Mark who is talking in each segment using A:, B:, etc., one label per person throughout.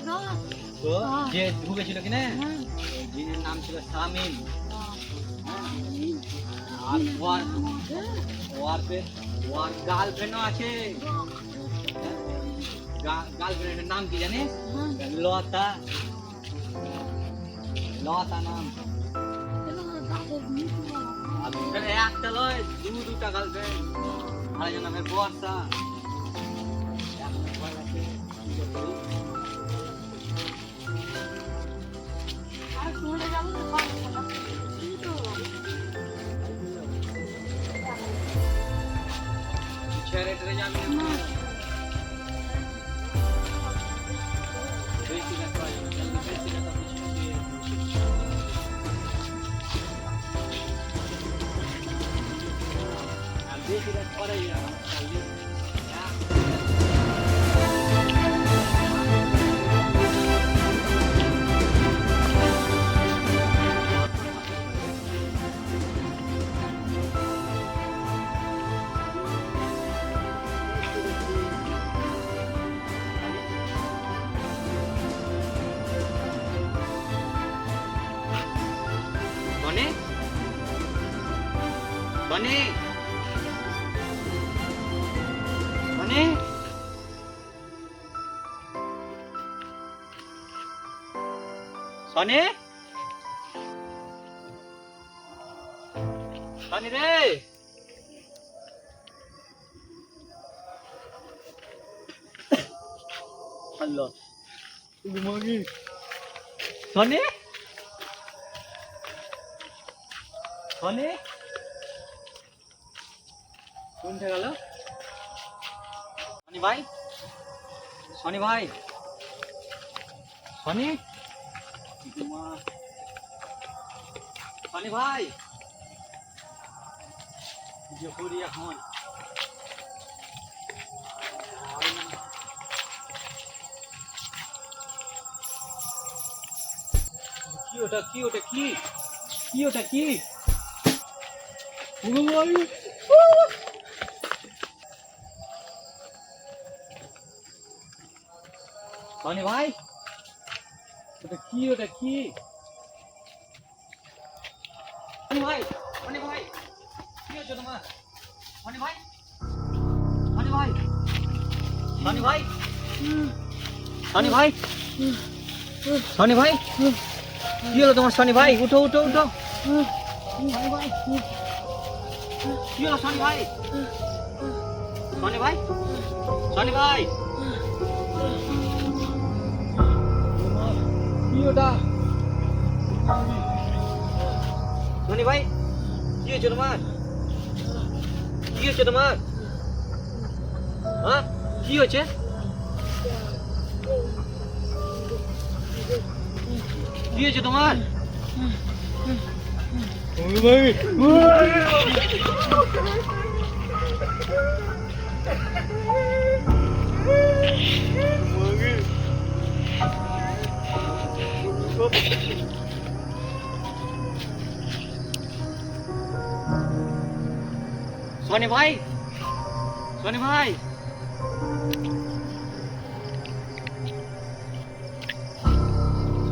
A: তো যে ঢুকেছিল কিনা জিনের নাম ছিল শামিম। আর ওর গার্লফ্রেন্ডও আছে। গার্লফ্রেন্ডের নাম কি জানিস? লতা। লতা নাম। একটা লয় দুটা গার্লফ্রেন্ড। আরেকজন নামের বর্ষা। ছেড়ে টেরে যাবি না। বেশি কথা পিছনে দিয়ে আর বেশি রাত পরে বনে বনে বনে সনে সনে রে আল্লাহ ঘুমাগি সনে সনে কোনটা গেল? সনি ভাই সনি ভাই সনি সনি ভাই যে করি এখন কি ওটা কি ওটা কি কি ওটা কি সনি ভাই ওটা কি ওটা কি সনি ভাই সনি ভাই কি হচ্ছে তোমার সনি ভাই সনি ভাই সনি ভাই সনি ভাই সনি ভাই কি হলো তোমার সনি ভাই উঠো উঠো উঠো সনি ভাই কি হলো সনি ভাই সনি ভাই সনি ভাই কি ওটা সনি ভাই কি হয়েছে তোমার কি হয়েছে তোমার হ্যাঁ কি হয়েছে কি হয়েছে তোমার সনি ভাই সনি ভাই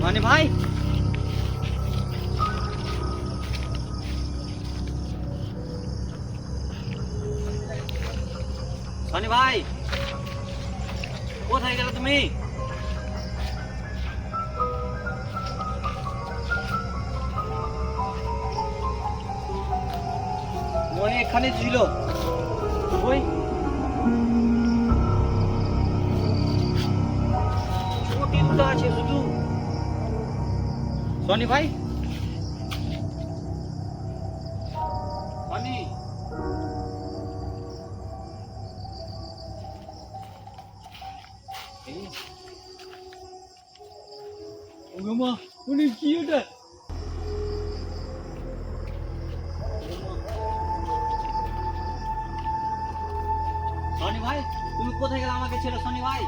A: সনি ভাই সনি ভাই কোথায় গেল তুমি মনে এখানে ছিল ওই ছুটি দুটো আছে শুধু সনি ভাই সনি ওগমা উনি কি ওটা সনি ভাই তুমি কোথায় গেলে আমাকে ছেড়ে সনি ভাই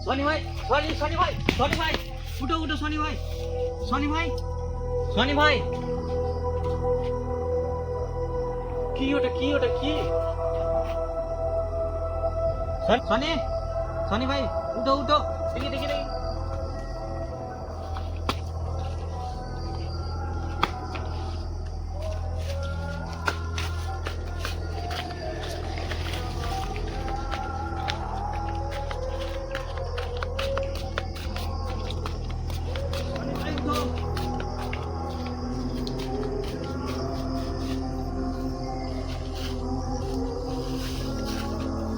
A: সনি ভাই সনি ভাই সনি ভাই উঠো উঠো সনি ভাই সনি ভাই সনি ভাই কি ওটা কি সনি সনি ভাই উঠো উঠো দেখি দেখি দেখি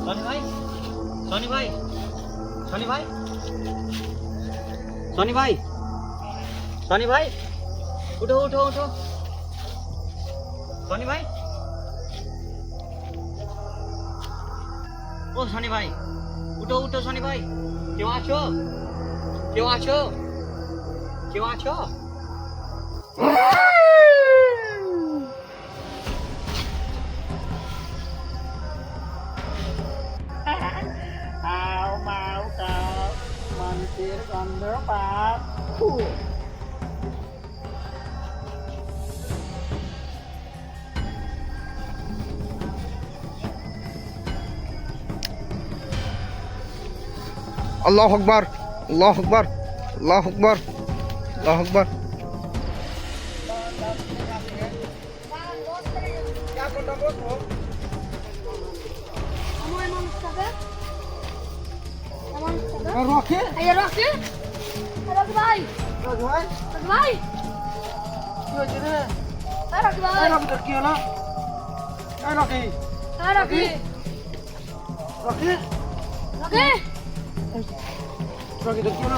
A: সনি ভাই সনি ভাই সনি ভাই সনি ভাই সনি ভাই উঠো উঠো উঠো সনি ভাই ও সনি ভাই উঠো উঠো সনি ভাই কেউ আছো কেউ আছো কেউ আছো
B: mau kau mampir gondol paku.
C: Allahu Akbar, Allahu Akbar, Allahu Akbar, Allahu Akbar.
B: Rocky,
D: Ayo Rocky. Rocky भाई.
B: Rocky भाई,
D: Rocky भाई.
B: क्यों चले?
D: Rocky भाई.
B: Rocky तो क्यों ना? Rocky,
D: Rocky.
B: Rocky,
D: Rocky.
B: Rocky तो क्यों ना?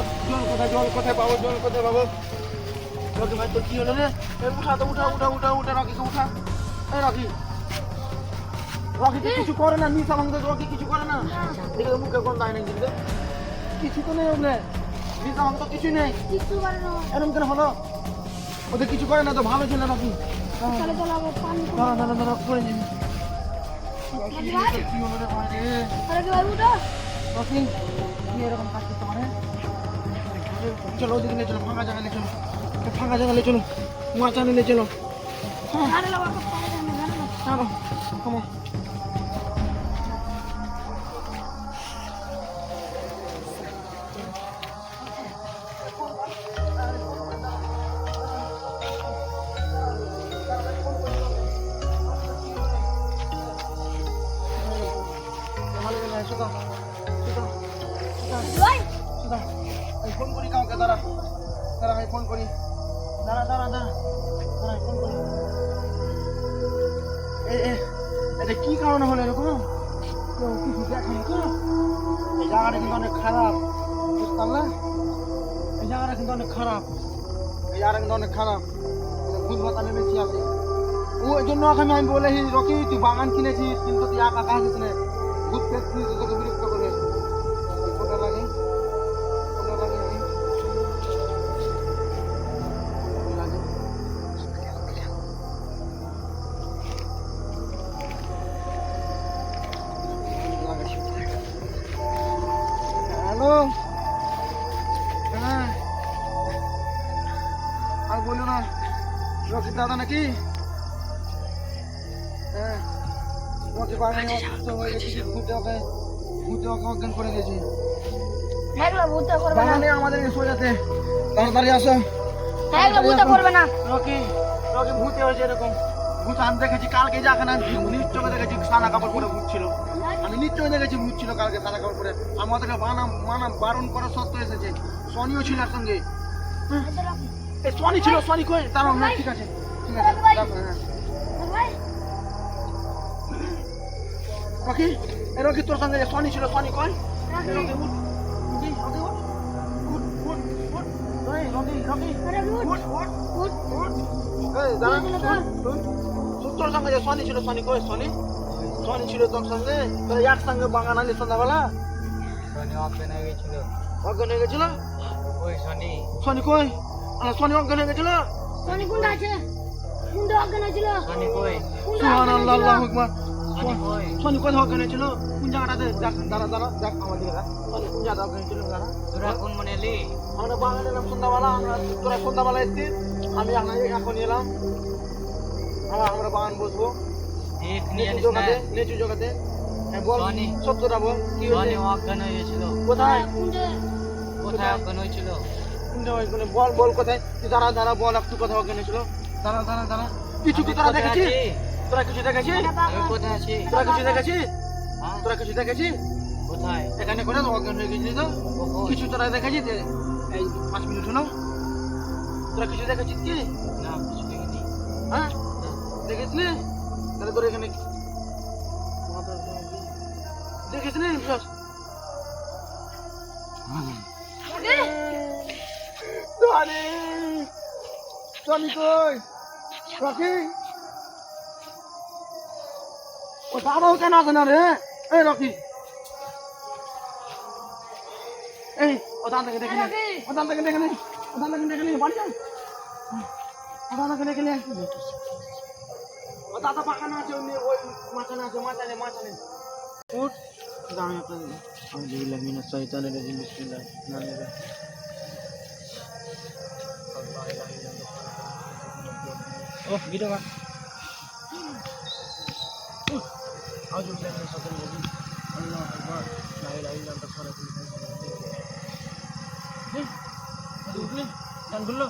B: जोन को थे बाबू. Rocky भाई तो क्यों ना? उठा Rocky को उठा. Rocky. Rocky तो किसी को ना नहीं समझते Rocky किसी को ना. देखो मुझे कौन दाएं नहीं जिंदे. কিছু তো নেই ওগুলো ভিসা আমার তো কিছু নেই
D: কিছু করে না
B: এরকম কেন হলো ওদের কিছু করে না তো ভালো ছিল নাকি
D: চলে চলে আবার পানি
B: না করে নিবি
D: Rocky ভাই
B: কি হলো রে ভাই রে
D: Rocky ভাই উঠো
B: রকি কি এরকম কাজ করতে পারে চলো ওদিকে নিয়ে চলো ফাঁকা জায়গা নিয়ে চলো মাচা নিয়ে চলো
D: আরে লাগা তো পানি দেন না
B: চলো কমো
D: Rocky ভাই
B: ফোন করি কাউকে দাঁড়া আমি ফোন করি দাঁড়া ফোন করি এটা কি কারণে হলো এরকম কেউ কিছু দেখেন তো এই জায়গাটা কিন্তু অনেক খারাপ বুঝতাম না এই জায়গাটা কিন্তু অনেক খারাপ ভূত ভাতা নেমেছি আছে ওই জন্য আমি বলে রকি তুই বাগান কিনেছিস কিন্তু তুই একা আসিস না ভূত পেট তোকে বিরক্ত করবে ফোনটা লাগে হ্যালো হ্যাঁ আর বলো না রকি দাদা নাকি হ্যাঁ রকি বাগানে অসুস্থ হয়ে গেছে ভূতে ওকে অজ্ঞান করে গেছে
D: এগুলো ভূতে করবে না
B: বাগানে আমাদের সোজাতে তাড়াতাড়ি আসো
D: এগুলো ভূতে করবে না
B: রকি ভূতে হয়েছে এরকম ভূত আমি দেখেছি কালকে যাখানে নিজ চোখে দেখেছি সাদা কাপড় পরে ভূত ছিল আমি নিজ চোখে দেখেছি ভূত ছিল কালকে সাদা কাপড় পরে আমাদেরকে বারণ করা সত্ত্বেও এসেছে সনিও ছিল এর সঙ্গে সনি ছিল সনি কই দাঁড়াও না ঠিক আছে রাখো, হ্যাঁ
D: Rocky ভাই
B: রকি তোর সঙ্গে সনি ছিল সনি কই
D: Rocky
B: রকি উঠ রকি
D: আরে উঠ
B: এই দাঁড়া তোর সঙ্গে যে সনি ছিল সনি কই সনি ছিল তোর সঙ্গে তোর একসঙ্গে বাগান আলি সন্ধ্যাবেলা
A: সনি অজ্ঞান হয়ে গেছিল
B: অজ্ঞান হয়ে গেছিল
A: ওই সনি
B: কই সনি অজ্ঞান হয়ে গেছিল
D: সনি কোনটা আছে কোনটা অজ্ঞান হয়েছিল
A: সনি কই
B: সুবহানাল্লাহ আল্লাহু আকবার
A: সনি কই
B: সনি কোথায় অজ্ঞান হয়েছিল কোন জায়গাটাতে দেখ দাঁড়া দেখ আমার দিকে দেখ সনি কোন জায়গাটা অজ্ঞান হয়েছিল দাঁড়া
A: তোরা কোন মনে এলি
B: আমরা বাগান এলাম সন্ধ্যাবেলা তোরা সন্ধ্যাবেলা এসছিস আমি এখন এলাম আমরা বাগান বসবো
A: দেখ নিয়ে জানিস না
B: লিচু জগাতে হ্যাঁ বল
A: সোনি।
B: সত্যটা বল কি
A: সোনি
B: হয়েছে
A: অজ্ঞান হয়ে গেছিল।
B: কোথায়
D: কুন্ডে
A: কোথায় অজ্ঞান হয়েছিল?
B: কোনটা ওইখানে বল বল কোথায় তুই দাঁড়া দাঁড়া বল একটু কথা ওখানে ছিল দাঁড়া দাঁড়া দাঁড়া কিছু কি
A: আমি
B: তোরা
A: কোথায়
B: দেখেছিস
A: আছি?
B: তোরা কিছু দেখেছিস
A: আমি কোথায় আছি?
B: তোরা কিছু দেখেছিস
A: হ্যাঁ?
B: তোরা কিছু দেখেছিস
A: কোথায়?
B: এখানে করে তো অজ্ঞান হয়ে গেছিলি তো
A: কখন?
B: কিছু তোরা দেখেছিস এই 5 মিনিট হলো তোরা কিছু দেখেছিস কি
A: না, কিছু দেখিনি।
B: হ্যাঁ দেখেছিলি তাহলে তোর এখানে দেখেছিলি বিশ্বাস সোনি সোনি কই রকি ও দাদাও কেন আছে না রে এই রকি এই ও দাদাকে দেখে নে ও দাদাকে দেখে নে ও দাদাকে দেখে নে বাড়ি যা ও দাদাকে দেখে নে ও দাদা পাখানা আছে ওই মাচানে আছে মাচানে উঠ দাঁড়িয়ে একটা আলহামদুলিল্লাহ মিনাশ শাইতানির রাজিম বিসমিল্লাহির রহমানির রহিম ও ভিডিও কর আউযু বিল্লাহি মিনাশ শাইতানির রাজিম আল্লাহু আকবার লা ইলাহা ইল্লা আনতা সুবহানাকা গান গুলো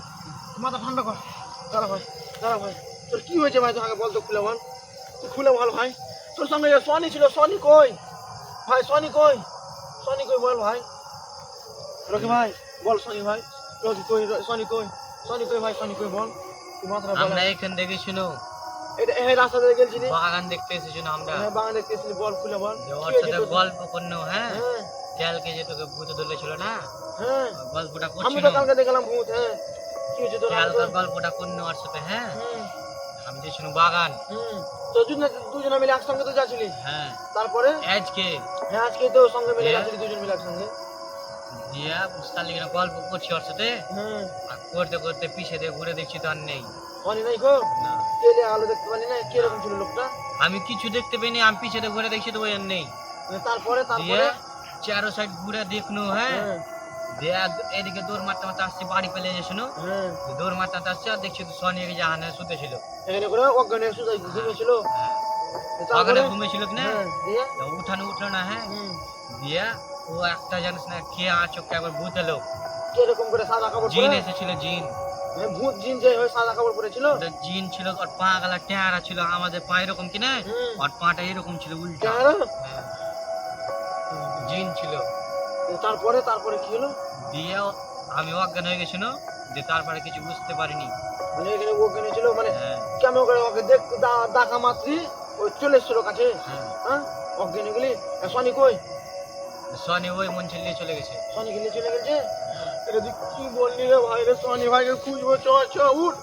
B: মাথা ঠান্ডা কর দাঁড়া ভাই তোর কি হয়েছে ভাই তোকে বল তো খুলে বল তুই খুলে বল ভাই তোর সঙ্গে যে সোনি ছিল সোনি কই ভাই সোনি কই বল ভাই রকি ভাই বল সোনি ভাই রকি কই সোনি কই ভাই সোনি কই বল তুই মাত্রা বল
A: আমরা এখান থেকে শুনো
B: এই রাস্তা দিয়ে গেছিলি
A: বাগান দেখতে এসেছি না আমরা।
B: হ্যাঁ বাগান দেখতেছিলি বল খুলে বল
A: যে ওর সাথে গল্প করনো, হ্যাঁ
B: হ্যাঁ
A: কালকে যে তোকে ভূত ধরেছিল না,
B: হ্যাঁ
A: ওই গল্পটা
B: আমি
A: করছিল।
B: তো কালকে দেখলাম ভূত হ্যাঁ কি হয়েছে তোর
A: কালকার গল্পটা করনো ওর সাথে, হ্যাঁ আমি যে শুনো বাগান,
B: তো দুজনে মিলে একসঙ্গে তো যাচ্ছিলি
A: হ্যাঁ
B: তারপরে
A: আজকে
B: হ্যাঁ আজকে তো সঙ্গে মিলে
A: হ্যাঁ।
B: যাচ্ছিলি দুজন মিলে একসঙ্গে
A: দিয়া বুঝতালি কিনা গল্প করছি ওর সাথে,
B: হ্যাঁ
A: আর করতে করতে পিছে দিয়ে ঘুরে দেখছি তো আর নেই।
B: পানি নাই গো
A: না,
B: কেলে আলো দেখতে পানি না কিরকম ছিল লোকটা
A: আমি কিছু দেখতে পাইনি, আমি পিছে দিয়ে ঘুরে দেখছি তো ওই আর নেই।
B: তারপরে
A: দিয়ে চারো সাইড ঘুরে দেখনো, হ্যাঁ
B: হ্যাঁ
A: দিয়ে এদিকে দৌড় মারতে মারতে আসছি বাড়ি পেলে যাচ্ছে না,
B: হ্যাঁ
A: দৌড় মারতে মারতে আসছি আর দেখছি তো সোনিয়াকে জাহানে শুতে ছিল।
B: এখানে করে অজ্ঞান হয়ে শুধু ঘুমিয়েছিল
A: বাগানে ঘুমিয়েছিল কি না,
B: হ্যাঁ দিয়ে
A: উঠলো না, হ্যাঁ দিয়া ও একটা জানিস না কে চোখটা একবার ভূত এলো,
B: কিরকম করে সাদা কাপড়
A: জিন
B: পরে
A: এসেছিল, জিন।
B: হ্যাঁ ভূত জিন যে হয় সাদা কাপড় পরেছিল
A: ওটা জিন ছিল, ওর পা গালা টেঁড়া ছিল আমাদের পা এরকম কিনা, ওর পাটা এরকম ছিল উল্টা,
B: কেন
A: হ্যাঁ। জিন ছিল।
B: তারপরে কি হলো
A: দিয়ে আমি অজ্ঞান হয়ে গেছিল, যে তারপরে কিছু বুঝতে পারিনি,
B: মানে এখানে ওখানে ছিল মানে
A: হ্যাঁ
B: কেমন করে ওকে দেখা মাত্রই ওই চলে এসেছিল কাছে
A: হ্যাঁ।
B: হ্যাঁ অজ্ঞানী গুলি সোনি কই
A: সোনি ওই মন ছেলে চলে গেছে।
B: সোনি গিলি চলে গেছে এটা তুই কি বললি রে ভাই রে সোনি ভাইকে খুঁজবো চ উঠ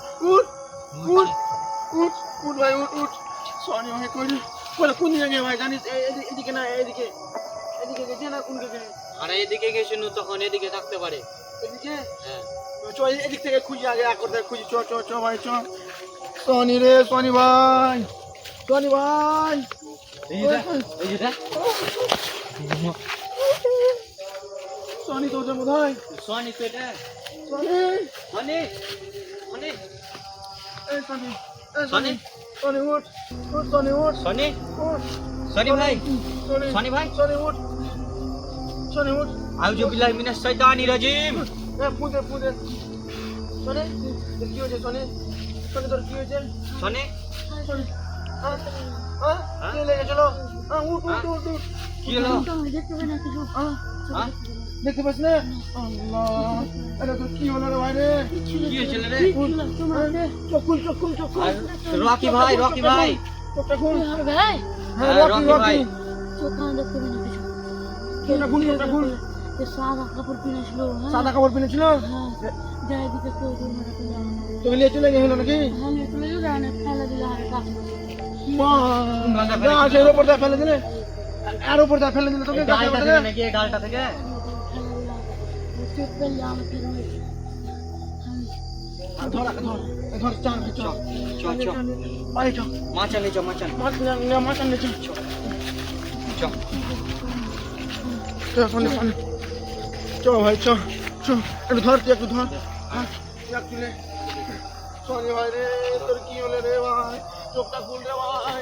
B: ভাই উঠ সোনি ভাই কই রে বলে কোন দিকে ভাই জানিস এদিকে না এদিকে গেছে না কোন দিকে
A: আর এদিকে গেছিল তখন এদিকে থাকতে পারে,
B: এদিকে
A: হ্যাঁ
B: চ এদিক থেকে খুঁজি আগে এক করে খুঁজি চ ভাই চ সোনি রে সোনি ভাই
A: এই যে দেখ
B: সোনি তো ওদের বোধহয়
A: সোনি তো এটা
B: সোনি
A: সোনি
B: এই সোনি
A: সোনি
B: সোনি উঠ
A: সোনি সোনি ভাই সোনি ভাই
B: সোনি উঠ
A: আউযু বিল্লাহি মিনাশ শাইতানির রাজিম।
B: পুঁতে সোনি তোর কি হয়েছে সোনি তোর কি হয়েছে
A: সোনি
B: কি লেগেছিল উঠ
A: কি হলো?
D: দেখতে পাই না কিছু
A: হ্যাঁ
B: দেখতে পাচ্ছ না আল্লাহ আরে তোর কি হলো রে ভাই রে
A: কি হয়েছিল রে?
B: চোখ খুল
A: আর রকি ভাই
B: চোখটা খুল
D: ভাই
B: হ্যাঁ
A: রকি ভাই
D: চোখটা দেখতে পাই না কিছু
B: চোখটা খুল
D: যে সাদা কাপড় কিনেছিল
B: সাদা কাপড় পিনেছিল
D: হ্যাঁ যাই দিকে কেউ
B: তোকে নিয়ে চলে গেছিল নাকি
D: হ্যাঁ চলে যাবে ফেলে দিলে আর কাজ
B: মা এর উপর দিয়ে ফেলে দিলে তোকে
A: ডালটা থেকে নাকি এই ডালটা থেকে?
D: চোখ পেলে আমাকে
B: ধর চান চ বাড়ি চ
A: মাচানে চ
B: মাছ নিয়ে চ ফোনে চ ভাই চ একটু ধর একটু ধর তুলে সোনি ভাই রে তোর কি হলো রে ভাই চোখটা খুল রে ভাই